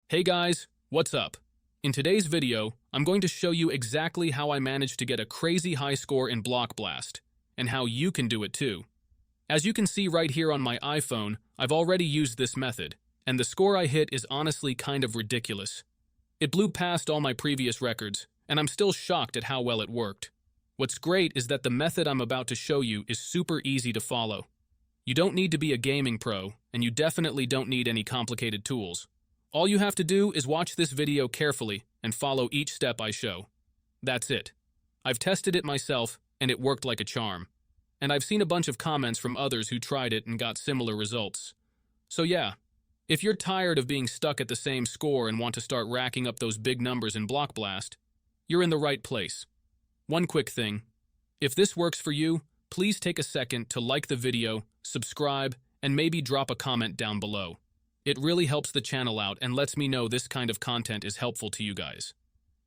Hey guys, what's up? In today's video, I'm going to show you exactly how I managed to get a crazy high score in Block Blast, and how you can do it too. As you can see right here on my iPhone, I've already used this method, and the score I hit is honestly kind of ridiculous. It blew past all my previous records, and I'm still shocked at how well it worked. What's great is that the method I'm about to show you is super easy to follow. You don't need to be a gaming pro, and you definitely don't need any complicated tools. All you have to do is watch this video carefully and follow each step I show. That's it. I've tested it myself, and it worked like a charm. And I've seen a bunch of comments from others who tried it and got similar results. So yeah, if you're tired of being stuck at the same score and want to start racking up those big numbers in Block Blast, you're in the right place. One quick thing. If this works for you, please take a second to like the video, subscribe, and maybe drop a comment down below. It really helps the channel out and lets me know this kind of content is helpful to you guys.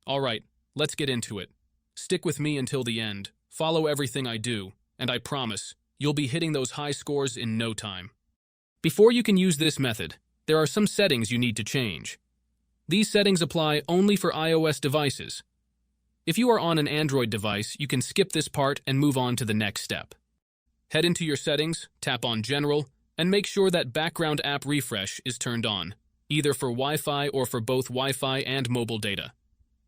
Alright, let's get into it. Stick with me until the end, follow everything I do, and I promise, you'll be hitting those high scores in no time. Before you can use this method, there are some settings you need to change. These settings apply only for iOS devices. If you are on an Android device, you can skip this part and move on to the next step. Head into your settings, tap on General, and make sure that background app refresh is turned on, either for Wi-Fi or for both Wi-Fi and mobile data.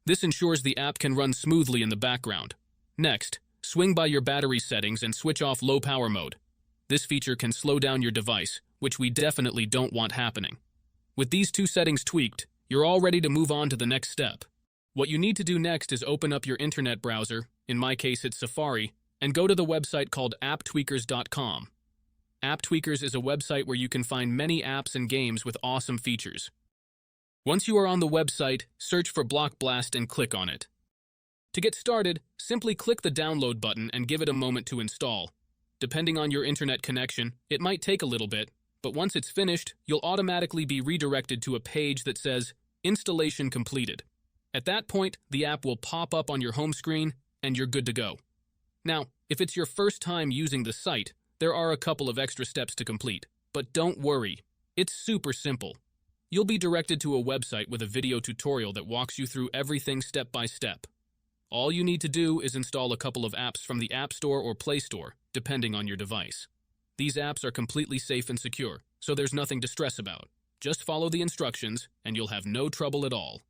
This ensures the app can run smoothly in the background. Next, swing by your battery settings and switch off low power mode. This feature can slow down your device, which we definitely don't want happening. With these two settings tweaked, you're all ready to move on to the next step. What you need to do next is open up your internet browser, in my case it's Safari, and go to the website called apptweakers.com. AppTweakers is a website where you can find many apps and games with awesome features. Once you are on the website, search for Block Blast and click on it. To get started, simply click the download button and give it a moment to install. Depending on your internet connection, it might take a little bit, but once it's finished, you'll automatically be redirected to a page that says, Installation completed. At that point, the app will pop up on your home screen, and you're good to go. Now, if it's your first time using the site, there are a couple of extra steps to complete, but don't worry, it's super simple. You'll be directed to a website with a video tutorial that walks you through everything step by step. All you need to do is install a couple of apps from the App Store or Play Store, depending on your device. These apps are completely safe and secure, so there's nothing to stress about. Just follow the instructions, and you'll have no trouble at all.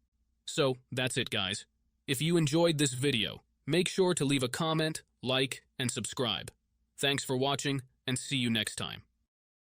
So, that's it guys. If you enjoyed this video, make sure to leave a comment, like, and subscribe. Thanks for watching, and see you next time.